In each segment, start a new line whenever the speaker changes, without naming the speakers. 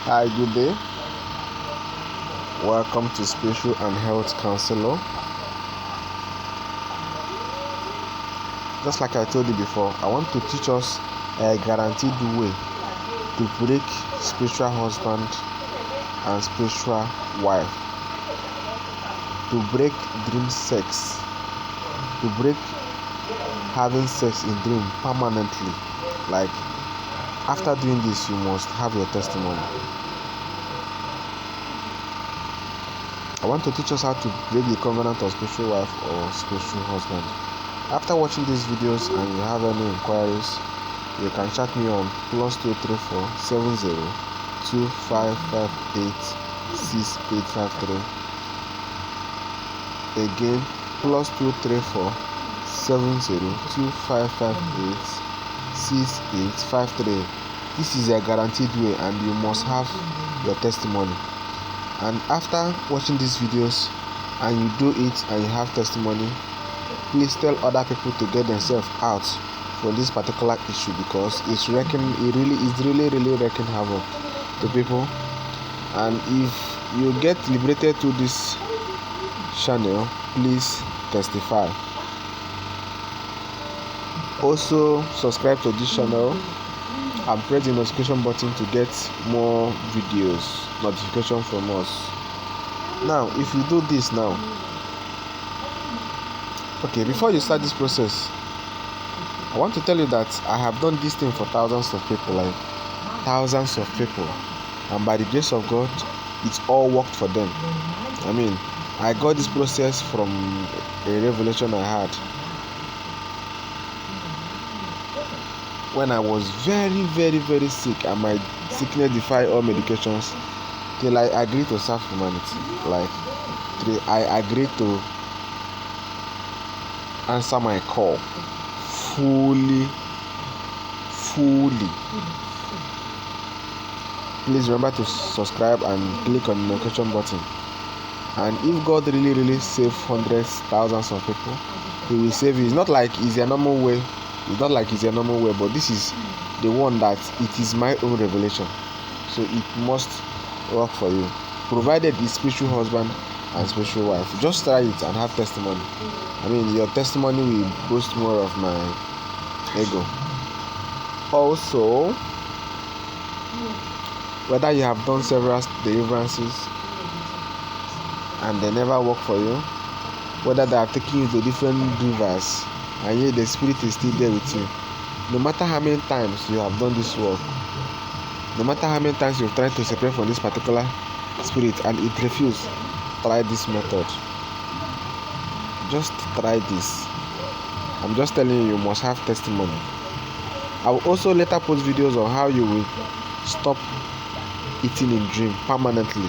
Hi, good day. Welcome to Spiritual and Health Counselor. Just like I told you before, I want to teach us a guaranteed way to break spiritual husband and spiritual wife, to break dream sex, to break having sex in dream permanently. Like, after doing this, you must have your testimony. I want to teach us how to break the covenant of spiritual wife or spiritual husband. After watching these videos and you have any inquiries, you can chat me on +234 70 2558 6853. Again, +234 70 2558 6853. This is a guaranteed way and you must have your testimony. And after watching these videos and you do it and you have testimony, please tell other people to get themselves out for this particular issue, because it's really wrecking havoc to people. And if you get liberated through this channel, please testify. Also subscribe to this channel and press the notification button to get more videos notification from us. Now, if you do this now, okay, before you start this process, I want to tell you that I have done this thing for thousands of people, and by the grace of God, it's all worked for them. I mean, I got this process from a revelation I had when I was very sick, and my sickness defied all medications, till I agreed to serve humanity. Like, I agreed to answer my call fully. Please remember to subscribe and click on the notification button. And if God really save hundreds, thousands of people, He will save you. It's not like it's a normal way, but this is the one that it is my own revelation, so it must work for you, provided it's spiritual husband and spiritual wife. Just try it and have testimony. I mean, your testimony will boost more of my ego. Also, whether you have done several deliverances and they never work for you, whether they are taking you to different rivers and yet the spirit is still there with you, no matter how many times you have done this work, no matter how many times you've tried to separate from this particular spirit and it refuses, try this method. Just try this. I'm just telling you must have testimony. I will also later post videos on how you will stop eating in dream permanently,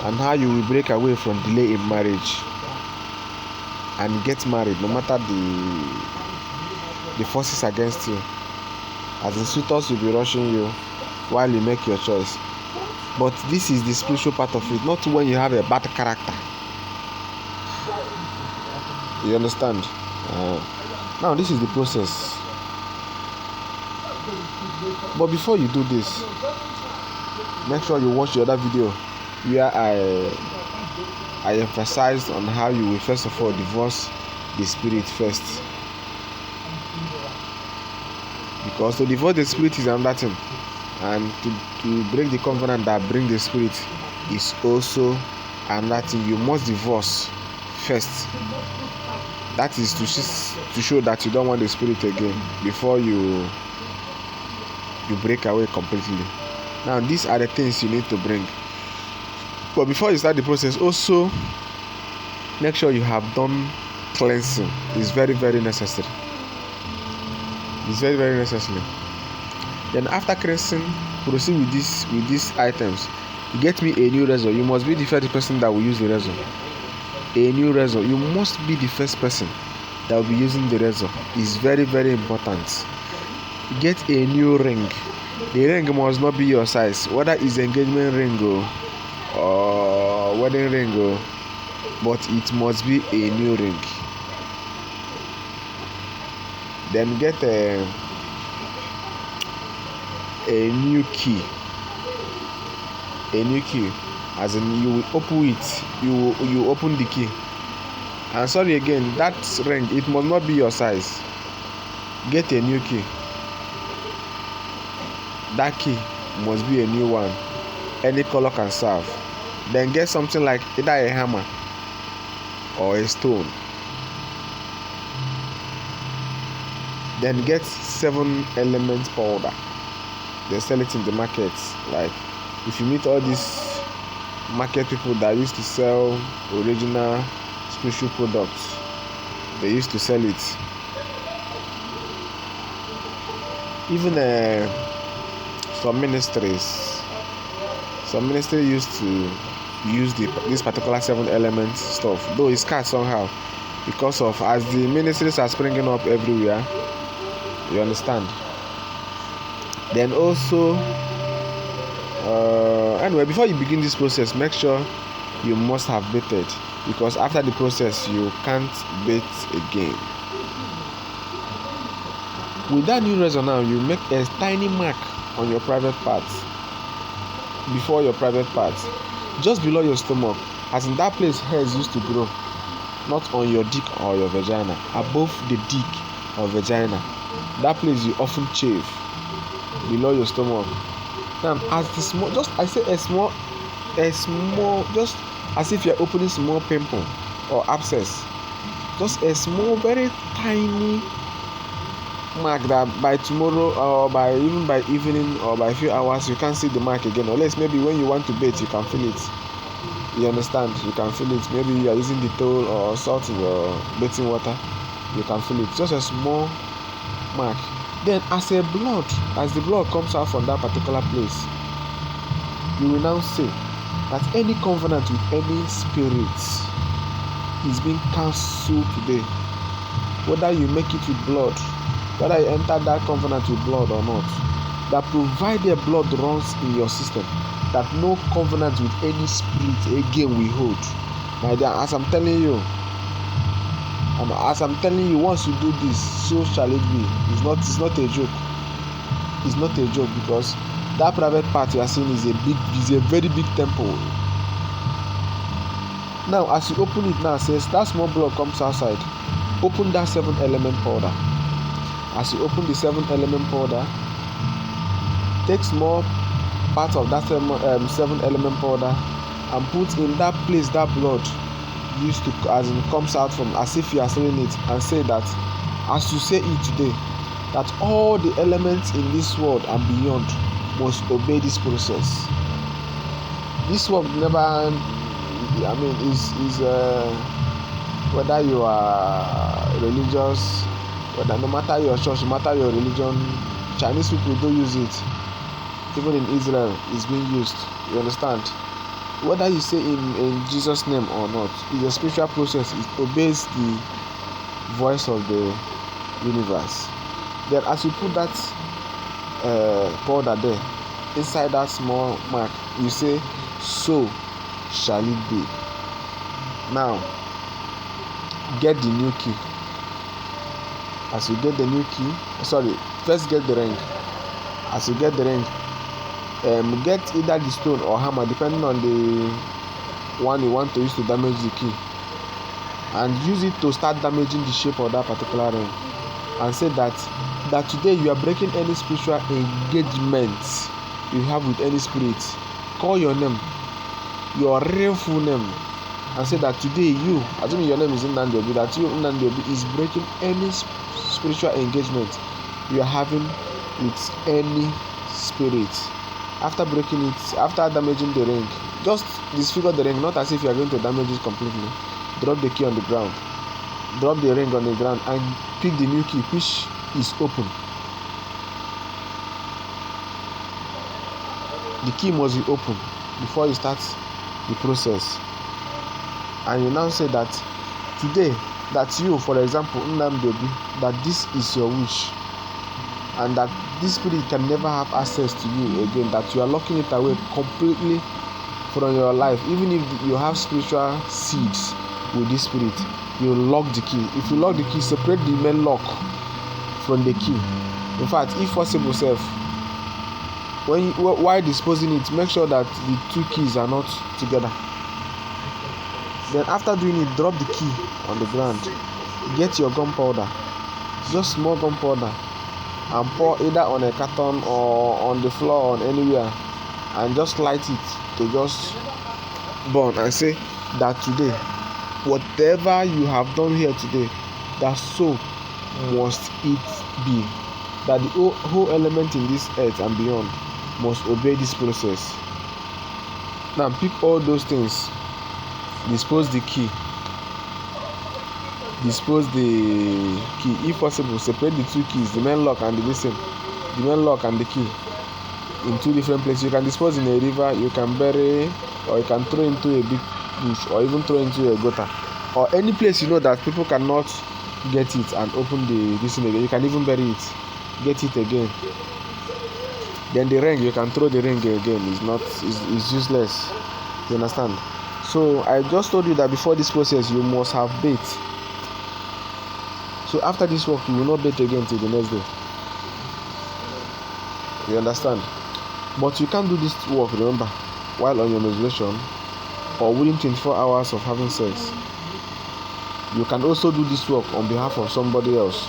and how you will break away from delay in marriage and get married no matter the forces against you, as the suitors will be rushing you while you make your choice. But this is the spiritual part of it, not when you have a bad character. You understand? Now this is the process. But before you do this, make sure you watch the other video where I emphasized on how you will first of all divorce the spirit first, because to divorce the spirit is another thing, and to break the covenant that bring the spirit is also another thing. You must divorce first. That is to show that you don't want the spirit again before you break away completely. Now, these are the things you need to bring. But before you start the process, also make sure you have done cleansing. It's very necessary. It's very necessary. Then after cleansing, proceed with these items. Get me a new razor. You must be the first person that will use the razor. A new razor. You must be the first person that will be using the razor. It's very important. Get a new ring. The ring must not be your size, whether it's engagement ring or wedding ring, but it must be a new ring. Then get a, a new key. a new key, as in you will open it, you open the key. And sorry again, that ring, it must not be your size. Get a new key. That key must be a new one. Any color can serve. Then get something like either a hammer or a stone. Then get 7 element powder. They sell it in the market. Like if you meet all these market people that used to sell original spiritual products, they used to sell it. Even some ministries used to use this particular 7 element stuff, though it's scarce somehow, because of as the ministries are springing up everywhere, you understand. Then also anyway, before you begin this process, make sure you must have baited, because after the process you can't bait again. With that new razor now, you make a tiny mark on your private part, before your private part, just below your stomach, as in that place hairs used to grow, not on your dick or your vagina, above the dick or vagina. That place you often shave, below your stomach. Now as the small, just I say a small, just as if you're opening small pimple or abscess, just a small, very tiny mark that by tomorrow or by evening or by a few hours you can't see the mark again, unless maybe when you want to bathe you can feel it. You understand? You can feel it. Maybe you are using Dettol or salt in your bathing water, you can feel it. Just a small mark. Then as the blood comes out from that particular place, you will now say that any covenant with any spirit is being cancelled today. Whether you make it with blood, whether you enter that covenant with blood or not, that provided blood runs in your system, that no covenant with any spirit again will hold. My dear, as I'm telling you, once you do this, so shall it be. It's not a joke. It's not a joke, because that private part you are seeing is a very big temple. Now as you open it now, says that small blood comes outside. Open that 7 element powder. As you open the 7 element powder, take small part of that 7 element powder and put in that place that blood used to, as it comes out from, as if you are saying it, and say that as you say it today, that all the elements in this world and beyond must obey this process. This world never, is whether you are religious, whether no matter your church, no matter your religion, Chinese people don't use it. Even in Israel, it's being used. You understand? Whether you say in Jesus' name or not, it's a spiritual process. It obeys the voice of the universe. Then as you put that powder there, inside that small mark, you say, so shall it be. Now, get the new key. As you get the new key, first get the ring. As you get the ring, get either the stone or hammer, depending on the one you want to use to damage the key, and use it to start damaging the shape of that particular ring, and say that today you are breaking any spiritual engagement you have with any spirit. Call your name, your real full name, and say that today you, assuming your name is Nnamdi Obi, that you, Nnamdi Obi, is breaking any spiritual engagement you are having with any spirit. After breaking it, after damaging the ring, just disfigure the ring, not as if you are going to damage it completely. Drop the key on the ground, drop the ring on the ground, and pick the new key which is open. The key must be open before you start the process. And you now say that today, that you, for example, Nnamdi Obi, that this is your wish, and that this spirit can never have access to you again, that you are locking it away completely from your life. Even if you have spiritual seeds with this spirit, you lock the key. If you lock the key, separate the main lock from the key. In fact, if possible, while disposing it, make sure that the two keys are not together. Then after doing it, drop the key on the ground. Get your gunpowder, just small gunpowder, and pour either on a carton or on the floor or anywhere, and just light it to just burn, and say that today, whatever you have done here today, that so must it be. That the whole element in this earth and beyond must obey this process. Now pick all those things, dispose the key, if possible separate the two keys, the main lock and the key, in two different places. You can dispose in a river, you can bury, or you can throw into a big bush, or even throw into a gutter, or any place you know that people cannot get it and open this thing again. You can even bury it, get it again. Then the ring, you can throw the ring again. It's useless. You understand? So I just told you that before this process you must have bait. So after this work you will not bait again till the next day. You understand? But you can't do this work, remember, while on your menstruation or within 24 hours of having sex. You can also do this work on behalf of somebody else.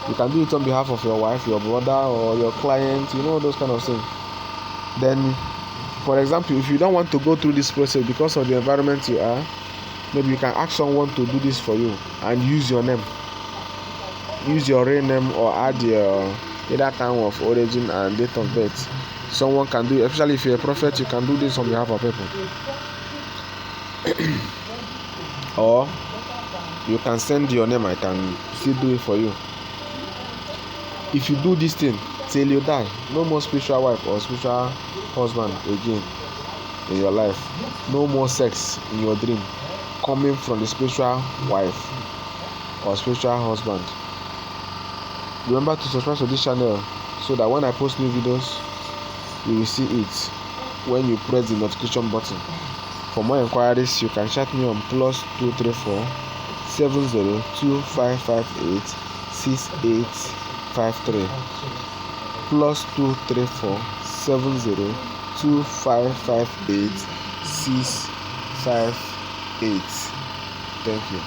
You can do it on behalf of your wife, your brother, or your client, those kind of things. Then, for example, if you don't want to go through this process because of the environment you are, maybe you can ask someone to do this for you and use your name. Use your real name or add your either time of origin and date of birth. Someone can do it, especially if you're a prophet, you can do this on behalf of people. Or you can send your name, I can still do it for you. If you do this thing till you die, no more spiritual wife or spiritual husband again in your life. No more sex in your dream coming from the spiritual wife or spiritual husband. Remember to subscribe to this channel so that when I post new videos, you will see it when you press the notification button. For more inquiries, you can chat me on +234 702558 6853 +234 702558 658. Thank you.